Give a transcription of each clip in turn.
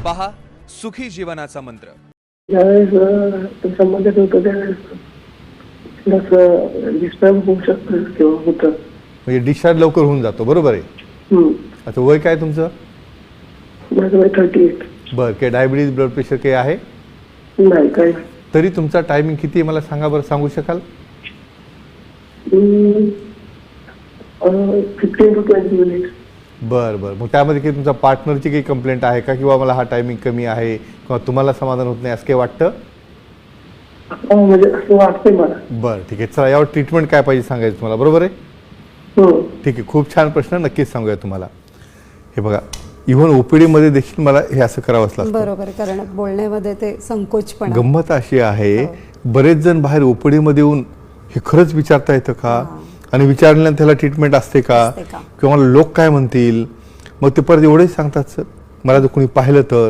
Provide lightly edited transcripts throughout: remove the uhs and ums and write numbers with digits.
पहा सुखी जीवनाचा मंत्र. ज्यावेळेस संबंधित होतं त्यावेळेस थोडंसं डिस्टर्ब होऊ शकतं किंवा होतं. म्हणजे डिस्चार्ज लवकर होऊन जातो, बरोबर आहे. आता वय काय तुमचं? माझं वय 38. बरं, काय डायबिटीज ब्लड प्रेशर काही आहे? नाही, काय नाही. तरी तुमचा टायमिंग किती आहे मला सांगा बरं, सांगू शकाल? 15 to 20 मिनिट्स. बरं बरं, मग त्यामध्ये काही तुमचा पार्टनरची काही कंप्लेंट आहे का, किंवा मला हा टायमिंग कमी आहे किंवा तुम्हाला समाधान होत नाही असं काही वाटतं? म्हणजे असं वाटतंय मला. बरं ठीक आहे, चला यावर ट्रीटमेंट काय पाहिजे सांगायचं तुम्हाला, बरोबर आहे? ठीक आहे, खूप छान प्रश्न, नक्कीच सांगूया तुम्हाला. हे बघा, इव्हन ओपीडी मध्ये देखील मला हे असं करावंच लागतं. बरोबर, कारण बोलण्यामध्ये ते संकोचपणा. गंमत अशी आहे, बरेच जण बाहेर ओपीडी मध्ये येऊन हे खरंच विचारता येतं का, आणि विचारल्यानंतर त्याला ट्रीटमेंट असते का, किंवा लोक काय म्हणतील, मग ते परत एवढेच सांगतात सर मला जर कोणी पाहिलं तर.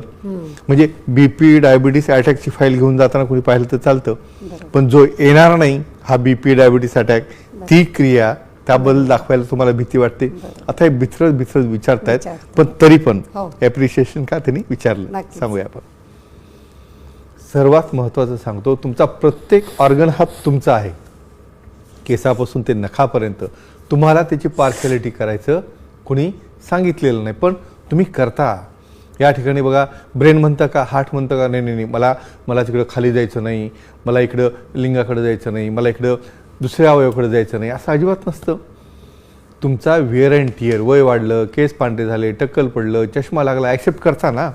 म्हणजे बीपी डायबिटीस अटॅकची फाईल घेऊन जाताना कोणी पाहिलं तर चालतं, पण जो येणार नाही हा बीपी डायबिटीस अटॅक, ती क्रिया त्याबद्दल दाखवायला तुम्हाला भीती वाटते. आता हे बिचरत विचारतायत, पण तरी पण ॲप्रिशिएशन का त्यांनी विचारलं, सांगूया आपण. सर्वात महत्त्वाचं सांगतो, तुमचा प्रत्येक ऑर्गन हा तुमचा आहे, केसापासून ते नखापर्यंत. तुम्हाला त्याची पार्शलिटी करायचं कोणी सांगितलेलं नाही, पण तुम्ही करता. या ठिकाणी बघा, ब्रेन म्हणतं का, हार्ट म्हणतं का, नाही नाही नाही मला तिकडं खाली जायचं नाही, मला इकडं लिंगाकडे जायचं नाही, मला इकडं दुसऱ्या अवयवाकडे जायचं नाही, असं अजिबात नसतं. तुमचा वेअर अँड टिअर, वय वाढलं, केस पांढरे झाले, टक्कल पडलं, चष्मा लागला, ॲक्सेप्ट करता ना,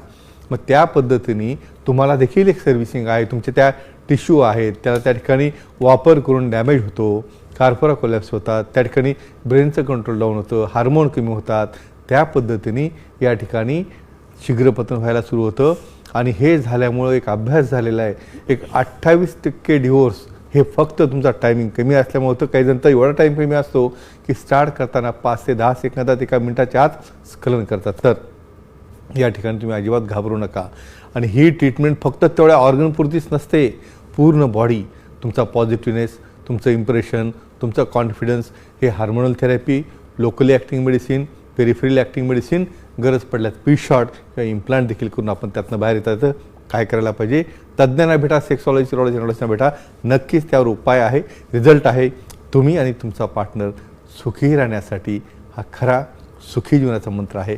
मग त्या पद्धतीने तुम्हाला देखील एक सर्व्हिसिंग आहे. तुमचे त्या टिश्यू आहेत, त्याला त्या ठिकाणी वापर करून डॅमेज होतो, कार्पोरा कोलॅप्स होतात, त्या ठिकाणी ब्रेनचं कंट्रोल डाऊन होतं, हार्मोन कमी होतात, त्या पद्धतीने या ठिकाणी शीघ्रपतन व्हायला सुरू होतं. आणि हे झाल्यामुळं एक अभ्यास झालेला आहे, एक 28% डिवोर्स हे फक्त तुमचा टायमिंग कमी असल्यामुळे होतं. काही जण तर एवढा टाईम कमी असतो की स्टार्ट करताना 5 ते 10 सेकंदात, एका मिनिटाच्या आत स्खलन करतात. तर या ठिकाणी तुम्ही अजिबात घाबरू नका. आणि ही ट्रीटमेंट फक्त तेवढ्या ऑर्गनपुरतीच नसते, पूर्ण बॉडी. तुमचा पॉझिटिव्हनेस, तुमचं इम्प्रेशन, तुमचा कॉन्फिडन्स, हे hormonal therapy, locally acting medicine, peripheral acting medicine, गरज पडल्यास पी शॉट किंवा इम्प्लांट देखील करून आपण त्यातनं बाहेर येतात. काय करायला पाहिजे, तज्ज्ञांना भेटा, सेक्सॉलॉजी सिरोलॉजी नॉलेजना भेटा, नक्कीच त्यावर उपाय आहे, रिझल्ट आहे. तुम्ही आणि तुमचा पार्टनर सुखी राहण्यासाठी हा खरा सुखी जीवनाचा मंत्र आहे.